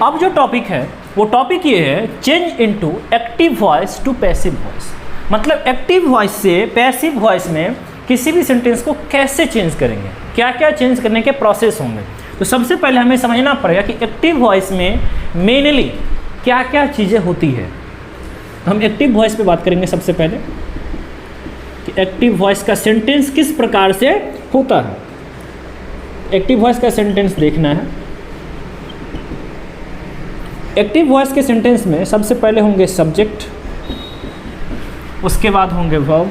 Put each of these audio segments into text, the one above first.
अब जो टॉपिक है वो टॉपिक ये है change into active voice to passive voice. मतलब एक्टिव वॉइस से पैसिव वॉइस में किसी भी सेंटेंस को कैसे चेंज करेंगे, क्या क्या चेंज करने के प्रोसेस होंगे। तो सबसे पहले हमें समझना पड़ेगा कि एक्टिव वॉइस में मेनली क्या क्या चीज़ें होती है। हम एक्टिव वॉइस पे बात करेंगे सबसे पहले कि एक्टिव वॉइस का सेंटेंस किस प्रकार से होता है। एक्टिव वॉइस का सेंटेंस देखना है। एक्टिव वॉइस के सेंटेंस में सबसे पहले होंगे सब्जेक्ट, उसके बाद होंगे वर्ब,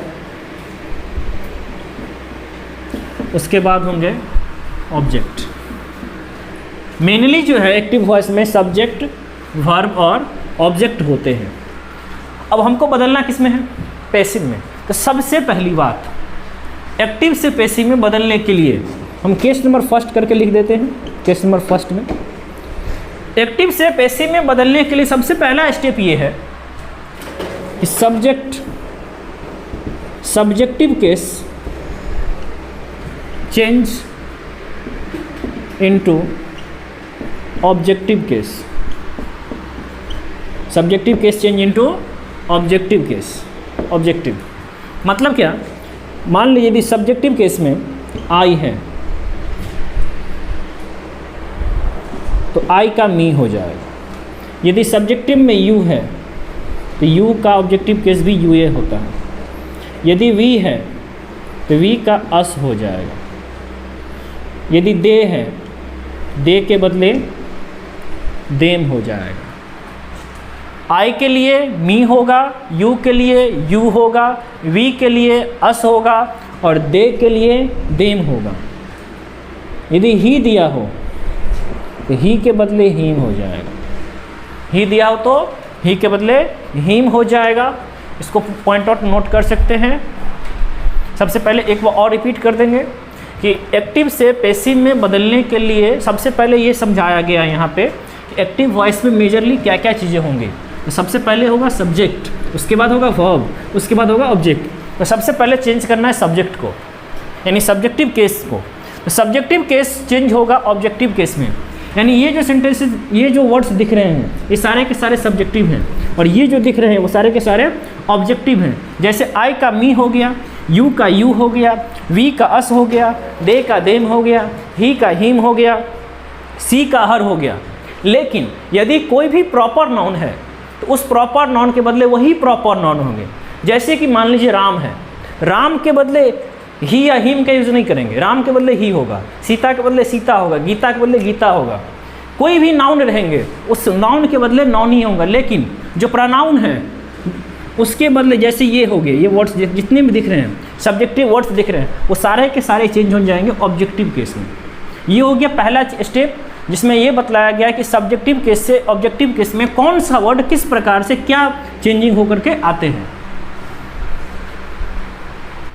उसके बाद होंगे ऑब्जेक्ट। मेनली जो है एक्टिव वॉइस में सब्जेक्ट, वर्ब और ऑब्जेक्ट होते हैं। अब हमको बदलना किस में है, पैसिव में। तो सबसे पहली बात एक्टिव से पैसिव में बदलने के लिए हम केस नंबर फर्स्ट करके लिख देते हैं। केस नंबर फर्स्ट में एक्टिव से पैसिव में बदलने के लिए सबसे पहला स्टेप ये है कि subjective case change into objective case. Subjective case change into objective case. Objective मतलब क्या, मान लीजिए यदि सब्जेक्टिव केस में आई है तो आई का मी हो जाएगा। यदि सब्जेक्टिव में यू है तो यू का ऑब्जेक्टिव केस भी यू ए होता है। यदि वी है तो वी का अस हो जाएगा। यदि दे है, दे के बदले देम हो जाएगा। आई के लिए मी होगा, यू के लिए यू होगा, वी के लिए अस होगा और दे के लिए देम होगा। यदि ही दिया हो तो ही के बदले हीम हो जाएगा। ही दिया हो तो ही के बदले हीम हो जाएगा। इसको पॉइंट आउट नोट कर सकते हैं। सबसे पहले एक बार और रिपीट कर देंगे कि एक्टिव से पैसिव में बदलने के लिए सबसे पहले ये समझाया गया यहाँ पे कि एक्टिव वॉइस में मेजरली क्या क्या चीज़ें होंगी। तो सबसे पहले होगा सब्जेक्ट, उसके बाद होगा वर्ब, उसके बाद होगा ऑब्जेक्ट। तो सबसे पहले चेंज करना है सब्जेक्ट को, यानी सब्जेक्टिव केस को। तो सब्जेक्टिव केस चेंज होगा ऑब्जेक्टिव केस में। यानी ये जो सेंटेंसेस, ये जो वर्ड्स दिख रहे हैं ये सारे के सारे सब्जेक्टिव हैं और ये जो दिख रहे हैं वो सारे के सारे ऑब्जेक्टिव हैं। जैसे आई का मी हो गया, यू का यू हो गया, वी का अस हो गया, दे का देम हो गया, ही का हीम हो गया, सी का हर हो गया। लेकिन यदि कोई भी प्रॉपर नाउन है तो उस प्रॉपर नाउन के बदले वही प्रॉपर नाउन होंगे। जैसे कि मान लीजिए राम है, राम के बदले ही या हिम का यूज़ नहीं करेंगे, राम के बदले ही होगा। सीता के बदले सीता होगा, गीता के बदले गीता होगा। कोई भी नाउन रहेंगे उस नाउन के बदले नाउन ही होगा। लेकिन जो प्रोनाउन है उसके बदले जैसे ये हो गए, ये वर्ड्स जितने भी दिख रहे हैं सब्जेक्टिव वर्ड्स दिख रहे हैं वो सारे के सारे चेंज हो जाएंगे ऑब्जेक्टिव केस में। ये हो गया पहला स्टेप जिसमें ये बतलाया गया कि सब्जेक्टिव केस से ऑब्जेक्टिव केस में कौन सा वर्ड किस प्रकार से क्या चेंजिंग होकर के आते हैं।